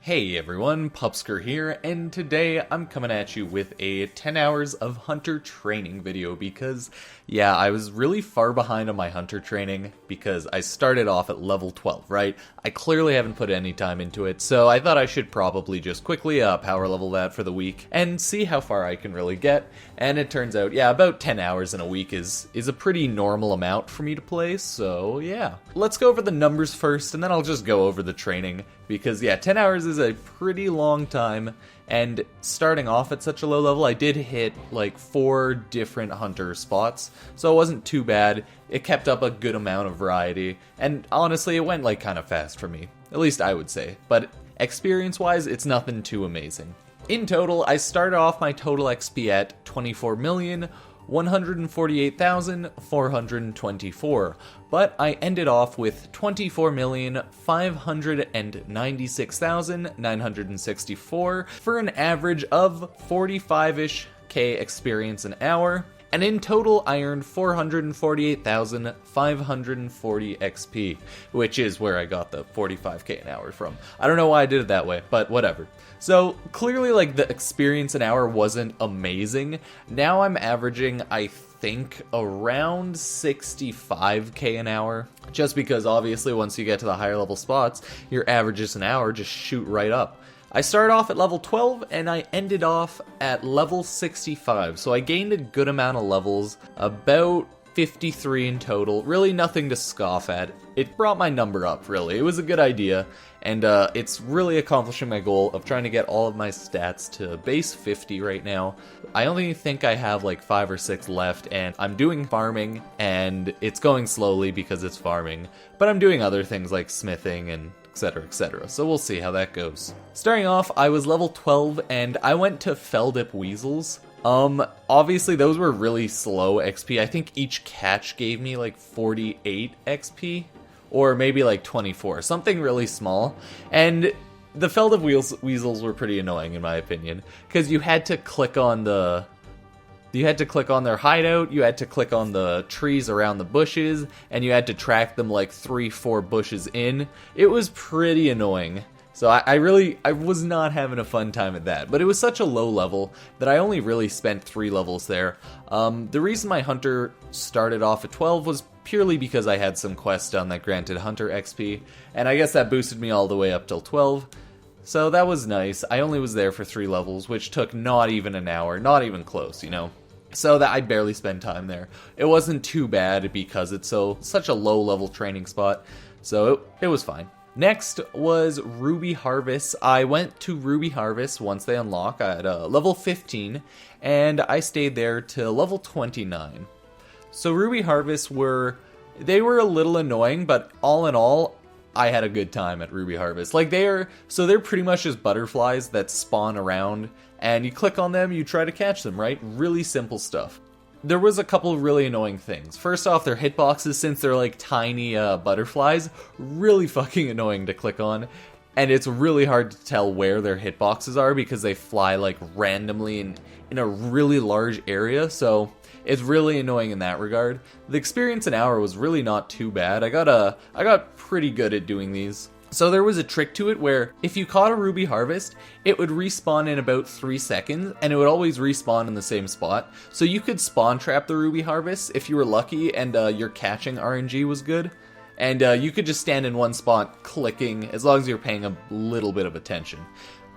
Hey everyone, Pupsker here, and today I'm coming at you with a 10 hours of hunter training video because, yeah, I was really far behind on my hunter training because I started off at level 12, right? I clearly haven't put any time into it, so I thought I should probably just quickly power level that for the week and see how far I can really get, and it turns out, yeah, about 10 hours in a week is a pretty normal amount for me to play, so yeah. Let's go over the numbers first, and then I'll just go over the training. Because, yeah, 10 hours is a pretty long time, and starting off at such a low level, I did hit, like, 4 different hunter spots, so it wasn't too bad. It kept up a good amount of variety, and honestly, it went, like, kind of fast for me. At least I would say. But experience-wise, it's nothing too amazing. In total, I started off my total XP at 24,148,424, but I ended off with 24,596,964 for an average of 45-ish K experience an hour. And in total, I earned 448,540 XP, which is where I got the 45k an hour from. I don't know why I did it that way, but whatever. So, clearly, like, the experience an hour wasn't amazing. Now I'm averaging, I think, around 65k an hour. Just because, obviously, once you get to the higher level spots, your averages an hour just shoot right up. I started off at level 12, and I ended off at level 65, so I gained a good amount of levels, about 53 in total, really nothing to scoff at. It brought my number up, really. It was a good idea, and it's really accomplishing my goal of trying to get all of my stats to base 50 right now. I only think I have like 5 or 6 left, and I'm doing farming, and it's going slowly because it's farming, but I'm doing other things like smithing and etc, etc. So we'll see how that goes. Starting off, I was level 12 and I went to Feldip Weasels. Obviously those were really slow XP. I think each catch gave me like 48 XP or maybe like 24, something really small. And the Feldip Weasels were pretty annoying in my opinion because you had to click on their hideout, you had to click on the trees around the bushes, and you had to track them like 3-4 bushes in. It was pretty annoying. So I was not having a fun time at that. But it was such a low level that I only really spent 3 levels there. The reason my hunter started off at 12 was purely because I had some quests done that granted hunter XP, and I guess that boosted me all the way up till 12. So that was nice. I only was there for 3 levels, which took not even an hour, not even close, you know. So that I barely spent time there. It wasn't too bad because it's such a low level training spot, so it was fine. Next was Ruby Harvest. I went to Ruby Harvest once they unlock at level 15, and I stayed there till level 29. So Ruby Harvest were a little annoying, but all in all, I had a good time at Ruby Harvest. Like they're pretty much just butterflies that spawn around, and you click on them, you try to catch them, right? Really simple stuff. There was a couple of really annoying things. First off, their hitboxes, since they're like tiny butterflies, really fucking annoying to click on. And it's really hard to tell where their hitboxes are because they fly like randomly in a really large area, so it's really annoying in that regard. The experience an hour was really not too bad. I got pretty good at doing these. So there was a trick to it where if you caught a Ruby Harvest, it would respawn in about 3 seconds, and it would always respawn in the same spot. So you could spawn trap the Ruby Harvest if you were lucky and your catching RNG was good. And you could just stand in one spot clicking as long as you're paying a little bit of attention.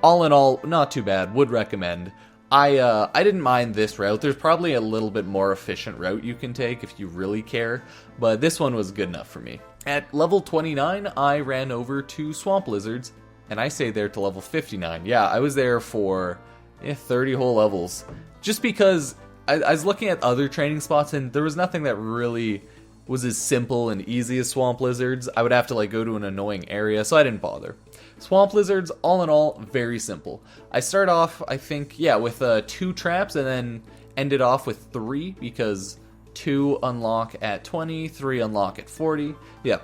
All in all, not too bad, would recommend. I didn't mind this route. There's probably a little bit more efficient route you can take if you really care, but this one was good enough for me. At level 29, I ran over to Swamp Lizards, and I stayed there to level 59. Yeah, I was there for 30 whole levels. Just because I was looking at other training spots, and there was nothing that really was as simple and easy as Swamp Lizards. I would have to like go to an annoying area, so I didn't bother. Swamp Lizards, all in all, very simple. I started off, I think, yeah, with 2 traps, and then ended off with 3, because 2 unlock at 20, 3 unlock at 40, yeah.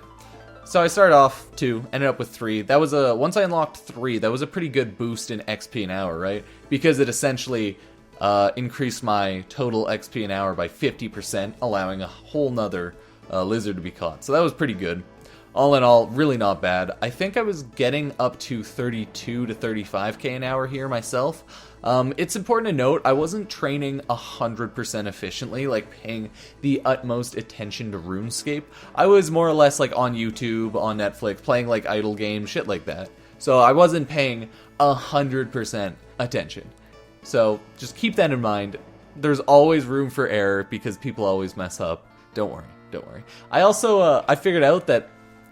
So I started off 2, ended up with 3. That was once I unlocked 3, that was a pretty good boost in XP an hour, right? Because it essentially increased my total XP an hour by 50%, allowing a whole nother lizard to be caught. So that was pretty good. all in all, really not bad. I think I was getting up to 32 to 35k an hour here myself. It's important to note, I wasn't training 100% efficiently, like paying the utmost attention to RuneScape. I was more or less like on YouTube, on Netflix, playing like idle games, shit like that. So I wasn't paying 100% attention. So just keep that in mind. There's always room for error because people always mess up. Don't worry, don't worry. I also, I figured out that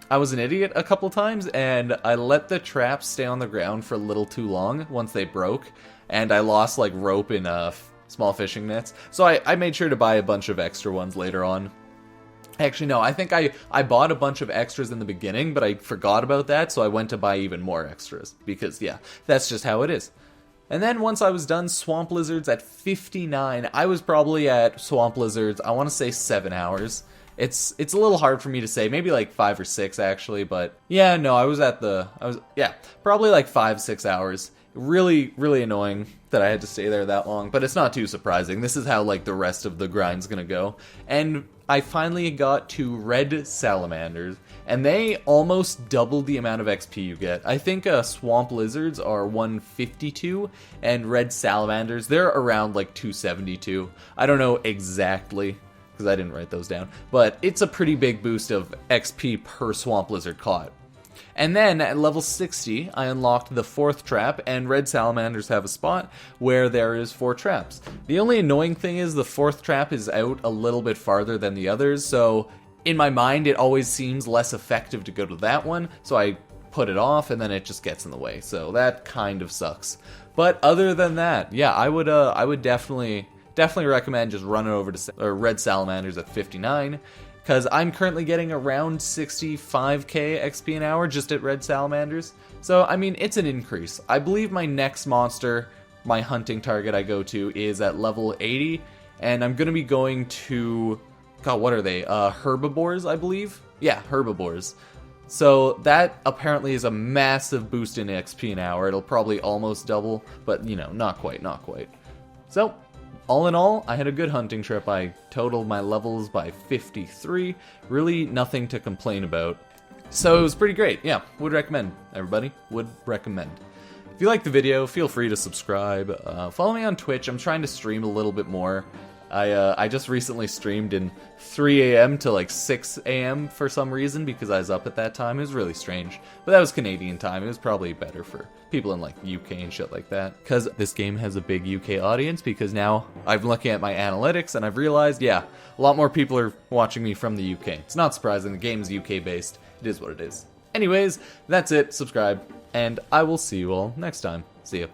I was an idiot a couple times, and I let the traps stay on the ground for a little too long once they broke, and I lost like rope in small fishing nets. So I made sure to buy a bunch of extra ones later on. Actually, no, I think I bought a bunch of extras in the beginning, but I forgot about that, so I went to buy even more extras, because yeah, that's just how it is. And then once I was done Swamp Lizards at 59, I was probably at Swamp Lizards, I want to say 7 hours. It's a little hard for me to say, maybe like 5 or 6 actually, but yeah, no, yeah, probably like 5-6 hours. Really, really annoying that I had to stay there that long, but it's not too surprising. This is how like the rest of the grind's gonna go. And I finally got to red salamanders, and they almost doubled the amount of XP you get. I think swamp lizards are 152, and red salamanders, they're around like 272. I don't know exactly, because I didn't write those down, but it's a pretty big boost of XP per swamp lizard caught. And then at level 60, I unlocked the 4th trap, and red salamanders have a spot where there is 4 traps. The only annoying thing is the 4th trap is out a little bit farther than the others, so in my mind it always seems less effective to go to that one, so I put it off and then it just gets in the way, so that kind of sucks. But other than that, yeah, I would definitely recommend just running over to red salamanders at 59. Because I'm currently getting around 65k XP an hour just at red salamanders. So, I mean, it's an increase. I believe my next monster, my hunting target I go to, is at level 80. And I'm going to be going to... God, what are they? Herbivores, I believe? Yeah, herbivores. So that apparently is a massive boost in XP an hour. It'll probably almost double, but, you know, not quite, not quite. So... all in all, I had a good hunting trip. I totaled my levels by 53. Really nothing to complain about. So it was pretty great. Yeah, would recommend. Everybody, would recommend. If you liked the video, feel free to subscribe. Follow me on Twitch. I'm trying to stream a little bit more. I just recently streamed in 3 a.m. to like 6 a.m. for some reason because I was up at that time. It was really strange. But that was Canadian time. It was probably better for people in like UK and shit like that. Because this game has a big UK audience, because now I'm looking at my analytics and I've realized, yeah, a lot more people are watching me from the UK. It's not surprising. The game is UK based. It is what it is. Anyways, that's it. Subscribe. And I will see you all next time. See ya.